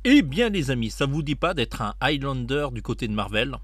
Eh bien les amis, ça vous dit pas d'être un Highlander du côté de Marvel ?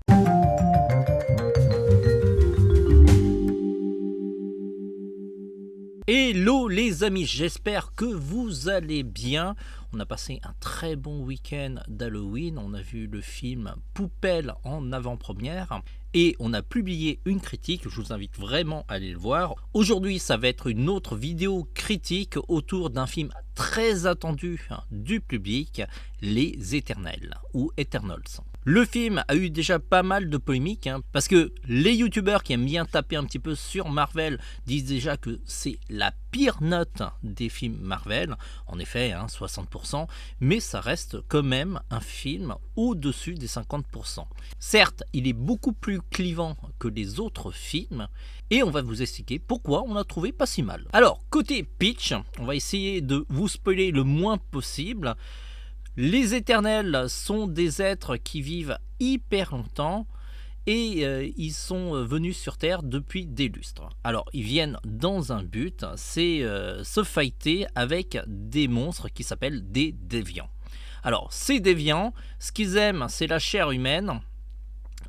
Hello les amis, j'espère que vous allez bien. On a passé un très bon week-end d'Halloween, on a vu le film Poupelle en avant-première et on a publié une critique, je vous invite vraiment à aller le voir. Aujourd'hui ça va être une autre vidéo critique autour d'un film très attendu du public, Les Éternels ou Eternals. Le film a eu déjà pas mal de polémiques parce que les youtubeurs qui aiment bien taper un petit peu sur Marvel disent déjà que c'est la pire note des films Marvel, en effet 60%, mais ça reste quand même un film au-dessus des 50%. Certes, il est beaucoup plus clivant que les autres films et on va vous expliquer pourquoi on l'a trouvé pas si mal. Alors, côté pitch, on va essayer de vous spoiler le moins possible. Les Éternels sont des êtres qui vivent hyper longtemps et ils sont venus sur Terre depuis des lustres. Alors ils viennent dans un but, c'est se fighter avec des monstres qui s'appellent des déviants. Alors ces déviants, ce qu'ils aiment c'est la chair humaine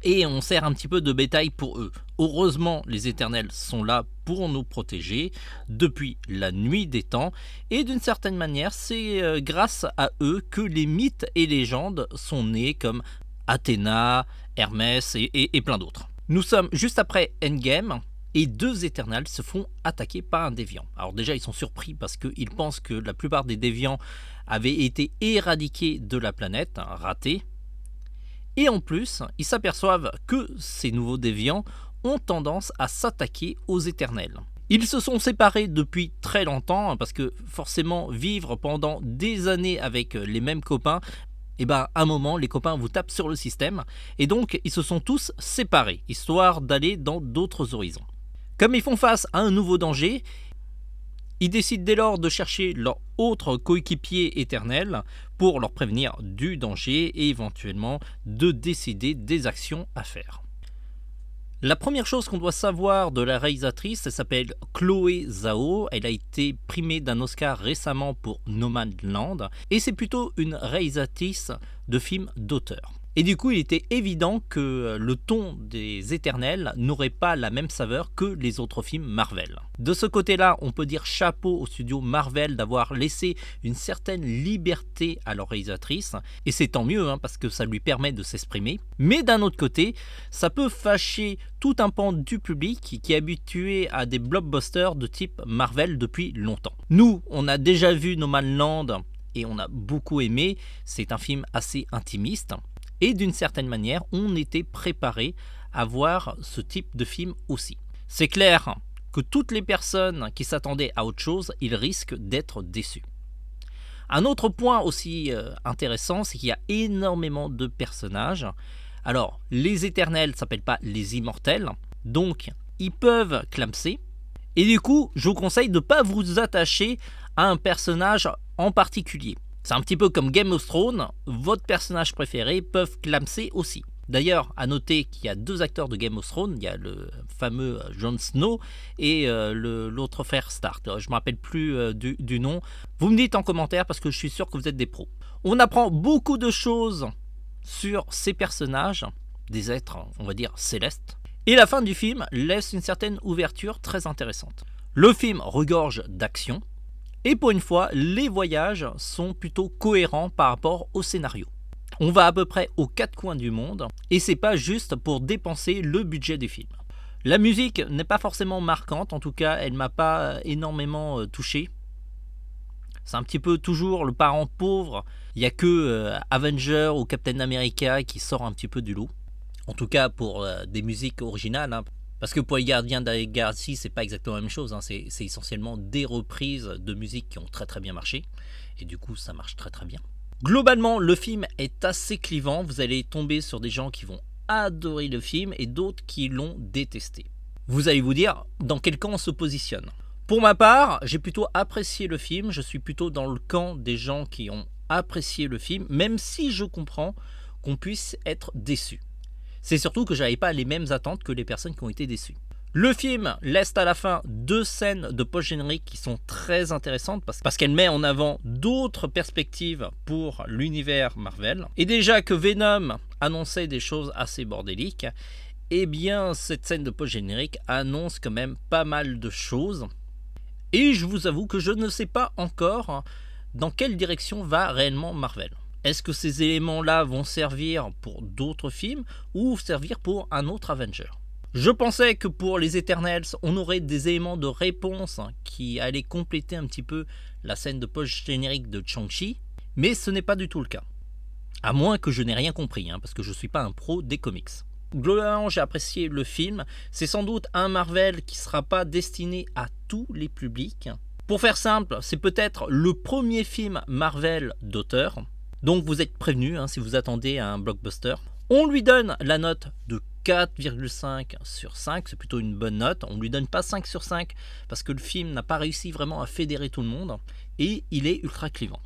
et on sert un petit peu de bétail pour eux. Heureusement, les Éternels sont là pour nous protéger depuis la nuit des temps et d'une certaine manière, c'est grâce à eux que les mythes et légendes sont nés comme Athéna, Hermès et plein d'autres. Nous sommes juste après Endgame et deux Éternels se font attaquer par un déviant. Alors déjà, ils sont surpris parce qu'ils pensent que la plupart des déviants avaient été éradiqués de la planète, ratés. Et en plus, ils s'aperçoivent que ces nouveaux déviants ont tendance à s'attaquer aux Éternels. Ils se sont séparés depuis très longtemps parce que forcément vivre pendant des années avec les mêmes copains, à un moment les copains vous tapent sur le système et donc ils se sont tous séparés histoire d'aller dans d'autres horizons. Comme ils font face à un nouveau danger, ils décident dès lors de chercher leur autre coéquipier éternel pour leur prévenir du danger et éventuellement de décider des actions à faire. La première chose qu'on doit savoir de la réalisatrice, elle s'appelle Chloé Zhao. Elle a été primée d'un Oscar récemment pour Nomadland et c'est plutôt une réalisatrice de films d'auteur. Et du coup, il était évident que le ton des Éternels n'aurait pas la même saveur que les autres films Marvel. De ce côté-là, on peut dire chapeau au studio Marvel d'avoir laissé une certaine liberté à leur réalisatrice, et c'est tant mieux parce que ça lui permet de s'exprimer. Mais d'un autre côté, ça peut fâcher tout un pan du public qui est habitué à des blockbusters de type Marvel depuis longtemps. Nous, on a déjà vu Nomadland et on a beaucoup aimé, c'est un film assez intimiste. Et d'une certaine manière, on était préparé à voir ce type de film aussi. C'est clair que toutes les personnes qui s'attendaient à autre chose, ils risquent d'être déçus. Un autre point aussi intéressant, c'est qu'il y a énormément de personnages. Alors, les Éternels ne s'appellent pas les Immortels, donc ils peuvent clamser. Et du coup, je vous conseille de ne pas vous attacher à un personnage en particulier. C'est un petit peu comme Game of Thrones, votre personnage préféré peuvent clamser aussi. D'ailleurs, à noter qu'il y a deux acteurs de Game of Thrones, il y a le fameux Jon Snow et l'autre frère Stark. Je ne me rappelle plus du nom. Vous me dites en commentaire parce que je suis sûr que vous êtes des pros. On apprend beaucoup de choses sur ces personnages, des êtres, on va dire, célestes. Et la fin du film laisse une certaine ouverture très intéressante. Le film regorge d'action. Et pour une fois, les voyages sont plutôt cohérents par rapport au scénario. On va à peu près aux quatre coins du monde et c'est pas juste pour dépenser le budget des films. La musique n'est pas forcément marquante, en tout cas elle m'a pas énormément touché. C'est un petit peu toujours le parent pauvre, il n'y a que Avenger ou Captain America qui sort un petit peu du lot. En tout cas pour des musiques originales. Parce que pour les Gardiens de la Galaxie, c'est pas exactement la même chose. C'est essentiellement des reprises de musique qui ont très très bien marché. Et du coup, ça marche très très bien. Globalement, le film est assez clivant. Vous allez tomber sur des gens qui vont adorer le film et d'autres qui l'ont détesté. Vous allez vous dire dans quel camp on se positionne. Pour ma part, j'ai plutôt apprécié le film. Je suis plutôt dans le camp des gens qui ont apprécié le film, même si je comprends qu'on puisse être déçu. C'est surtout que j'avais pas les mêmes attentes que les personnes qui ont été déçues. Le film laisse à la fin 2 scènes de post-générique qui sont très intéressantes parce qu'elle met en avant d'autres perspectives pour l'univers Marvel. Et déjà que Venom annonçait des choses assez bordéliques, eh bien cette scène de post-générique annonce quand même pas mal de choses. Et je vous avoue que je ne sais pas encore dans quelle direction va réellement Marvel. Est-ce que ces éléments-là vont servir pour d'autres films ou servir pour un autre Avenger ? Je pensais que pour les Eternals, on aurait des éléments de réponse qui allaient compléter un petit peu la scène de post-générique de Shang-Chi, mais ce n'est pas du tout le cas. À moins que je n'ai rien compris, parce que je ne suis pas un pro des comics. Globalement, j'ai apprécié le film. C'est sans doute un Marvel qui ne sera pas destiné à tous les publics. Pour faire simple, c'est peut-être le premier film Marvel d'auteur. Donc vous êtes prévenus si vous attendez un blockbuster. On lui donne la note de 4,5 sur 5, c'est plutôt une bonne note. On ne lui donne pas 5 sur 5 parce que le film n'a pas réussi vraiment à fédérer tout le monde et il est ultra clivant.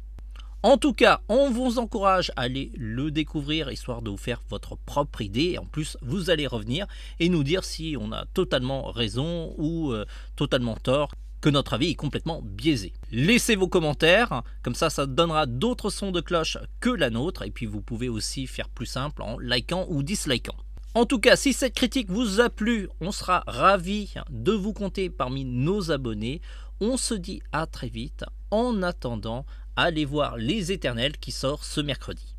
En tout cas, on vous encourage à aller le découvrir histoire de vous faire votre propre idée. Et en plus, vous allez revenir et nous dire si on a totalement raison ou totalement tort, que notre avis est complètement biaisé. Laissez vos commentaires, comme ça donnera d'autres sons de cloche que la nôtre. Et puis vous pouvez aussi faire plus simple en likant ou dislikant. En tout cas, si cette critique vous a plu, on sera ravis de vous compter parmi nos abonnés. On se dit à très vite. En attendant, allez voir Les Éternels qui sort ce mercredi.